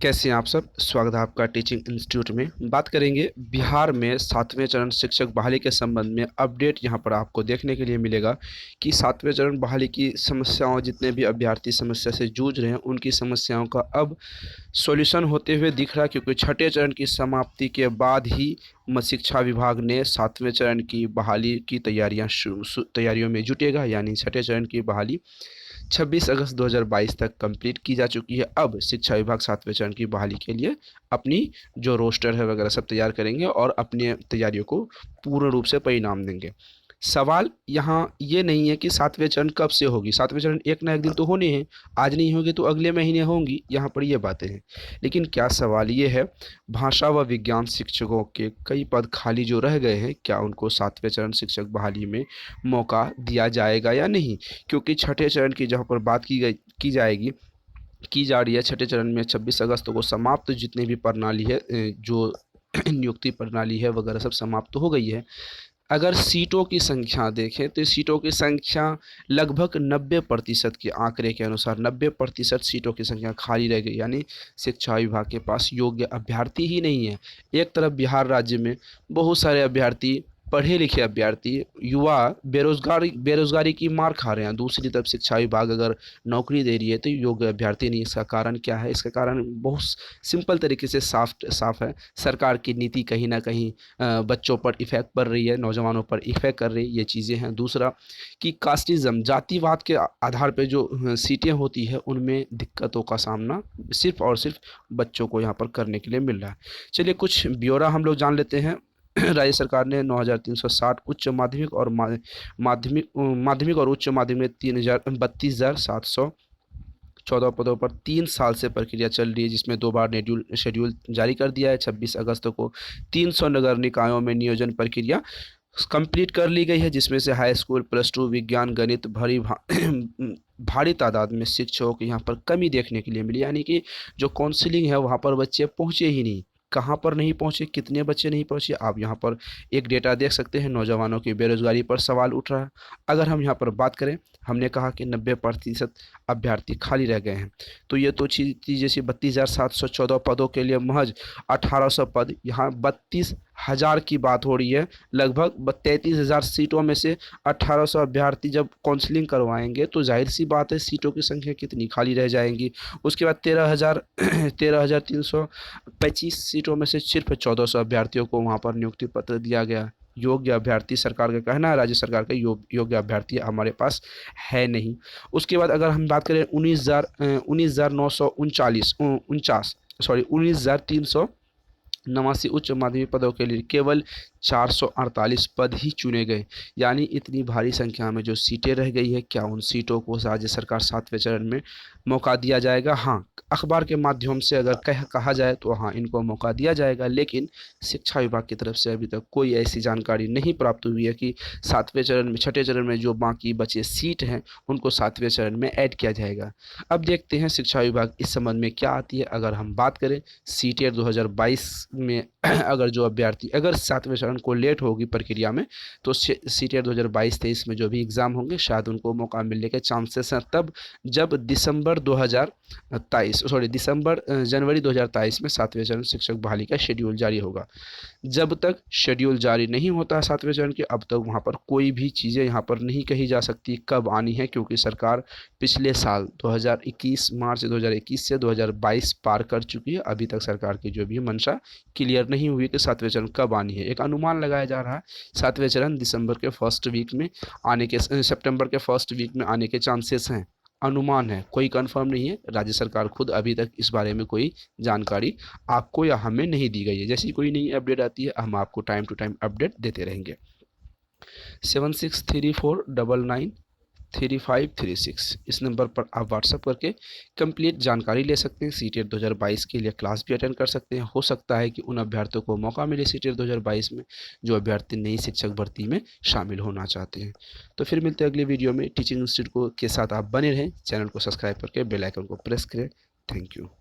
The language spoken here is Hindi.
कैसे हैं आप सब। स्वागत है आपका टीचिंग इंस्टीट्यूट में। बात करेंगे बिहार में 7वें चरण शिक्षक बहाली के संबंध में अपडेट। यहाँ पर आपको देखने के लिए मिलेगा कि 7वें चरण बहाली की समस्याओं, जितने भी अभ्यर्थी समस्या से जूझ रहे हैं उनकी समस्याओं का अब सॉल्यूशन होते हुए दिख रहा है, क्योंकि छठे चरण की समाप्ति के बाद ही शिक्षा विभाग ने 7वें चरण की बहाली की तैयारियों में जुटेगा। यानी छठे चरण की बहाली 26 अगस्त 2022 तक कंप्लीट की जा चुकी है। अब शिक्षा विभाग 7वें चरण की बहाली के लिए अपनी जो रोस्टर है वगैरह सब तैयार करेंगे और अपनी तैयारियों को पूर्ण रूप से परिणाम देंगे। सवाल यहाँ ये नहीं है कि 7वें चरण कब से होगी। 7वें चरण एक ना एक दिन तो होने हैं, आज नहीं होगी तो अगले महीने होंगी, यहाँ पर ये बातें हैं। लेकिन क्या सवाल ये है, भाषा व विज्ञान शिक्षकों के कई पद खाली जो रह गए हैं, क्या उनको 7वें चरण शिक्षक बहाली में मौका दिया जाएगा या नहीं। क्योंकि छठे चरण की जहाँ पर बात की जा रही है, छठे चरण में 26 अगस्त को समाप्त जितनी भी प्रणाली है, जो नियुक्ति प्रणाली है वगैरह सब समाप्त हो गई है। अगर सीटों की संख्या देखें तो सीटों की संख्या लगभग 90% के आंकड़े के अनुसार 90% सीटों की संख्या खाली रह गई। यानी शिक्षा विभाग के पास योग्य अभ्यर्थी ही नहीं है। एक तरफ बिहार राज्य में बहुत सारे अभ्यर्थी, पढ़े लिखे अभ्यर्थी, युवा बेरोजगारी की मार खा रहे हैं। दूसरी तरफ शिक्षा विभाग अगर नौकरी दे रही है तो योग्य अभ्यर्थी नहीं। इसका कारण क्या है? इसका कारण बहुत सिंपल तरीके से साफ है। सरकार की नीति कहीं ना कहीं बच्चों पर इफ़ेक्ट पड़ रही है, नौजवानों पर इफ़ेक्ट कर रही है, ये चीज़ें हैं। दूसरा कि कास्टिज़म, जातिवाद के आधार पर जो सीटें होती है उनमें दिक्कतों का सामना सिर्फ और सिर्फ बच्चों को यहाँ पर करने के लिए मिल रहा है। चलिए कुछ ब्यौरा हम लोग जान लेते हैं। राज्य सरकार ने 9,360 उच्च माध्यमिक और माध्यमिक और उच्च माध्यमिक में 32,714 पदों पर 3 साल से प्रक्रिया चल रही है, जिसमें 2 बार शेड्यूल जारी कर दिया है। 26 अगस्त को 300 नगर निकायों में नियोजन प्रक्रिया कंप्लीट कर ली गई है, जिसमें से हाई स्कूल, +2 विज्ञान गणित भारी तादाद में शिक्षकों की यहाँ पर कमी देखने के लिए मिली। यानी कि जो काउंसलिंग है वहाँ पर बच्चे पहुँचे ही नहीं। कहाँ पर नहीं पहुँचे, कितने बच्चे नहीं पहुँचे, आप यहाँ पर एक डेटा देख सकते हैं। नौजवानों की बेरोजगारी पर सवाल उठ रहा है। अगर हम यहाँ पर बात करें, हमने कहा कि 90% अभ्यर्थी खाली रह गए हैं, तो ये तो चीज़ जैसे 32,714 पदों के लिए महज 1,800 पद, यहाँ 32,000 की बात हो रही है। लगभग 33,000 सीटों में से 1,800 अभ्यर्थी जब काउंसलिंग करवाएंगे तो जाहिर सी बात है सीटों की संख्या कितनी खाली रह जाएंगी। उसके बाद 13,325 सीटों में से सिर्फ 1,400 अभ्यर्थियों को वहाँ पर नियुक्ति पत्र दिया गया। योग्य अभ्यर्थी, सरकार का कहना है, राज्य सरकार का योग्य अभ्यर्थी हमारे पास है नहीं। उसके बाद अगर हम बात करें 19,389 उच्च माध्यमिक पदों के लिए केवल 448 पद ही चुने गए। यानी इतनी भारी संख्या में जो सीटें रह गई है, क्या उन सीटों को राज्य सरकार 7वें चरण में मौका दिया जाएगा? हाँ, अखबार के माध्यम से अगर कहा जाए तो हाँ, इनको मौका दिया जाएगा। लेकिन शिक्षा विभाग की तरफ से अभी तक कोई ऐसी जानकारी नहीं प्राप्त हुई है कि 7वें चरण में, छठे चरण में जो बाकी बचे सीट हैं उनको 7वें चरण में ऐड किया जाएगा। अब देखते हैं शिक्षा विभाग इस संबंध में क्या आती है। अगर हम बात करें सीटेट 2022 में अगर जो अभ्यर्थी, अगर 7वें चरण को लेट होगी प्रक्रिया में, तो सीटेट 2022-23 में जो भी एग्ज़ाम होंगे शायद उनको मौका मिलने के चांसेस हैं तब, जब जनवरी 2023 में 7वें चरण शिक्षक बहाली का शेड्यूल जारी होगा। जब तक शेड्यूल जारी नहीं होता है 7वें चरण के, अब तक वहाँ पर कोई भी चीज़ें यहाँ पर नहीं कही जा सकती कब आनी है, क्योंकि सरकार पिछले साल 2021 मार्च 2021 से 2022 पार कर चुकी है। अभी तक सरकार की जो भी मंशा क्लियर नहीं हुई कि 7वें चरण कब आनी है। एक अनुमान लगाया जा रहा है 7वें चरण सितंबर के फर्स्ट वीक में आने के चांसेस हैं। अनुमान है, कोई कंफर्म नहीं है। राज्य सरकार खुद अभी तक इस बारे में कोई जानकारी आपको या हमें नहीं दी गई है। जैसी कोई नई अपडेट आती है हम आपको टाइम टू टाइम अपडेट देते रहेंगे। 7634993536 इस नंबर पर आप व्हाट्सएप करके कंप्लीट जानकारी ले सकते हैं। सीटेट 2022 के लिए क्लास भी अटेंड कर सकते हैं। हो सकता है कि उन अभ्यर्थियों को मौका मिले सीटेट 2022 में जो अभ्यर्थी नई शिक्षक भर्ती में शामिल होना चाहते हैं। तो फिर मिलते हैं अगली वीडियो में। टीचिंग इंस्टीट्यूट के साथ आप बने रहें, चैनल को सब्सक्राइब करके बेल आइकन को प्रेस करें। Thank you.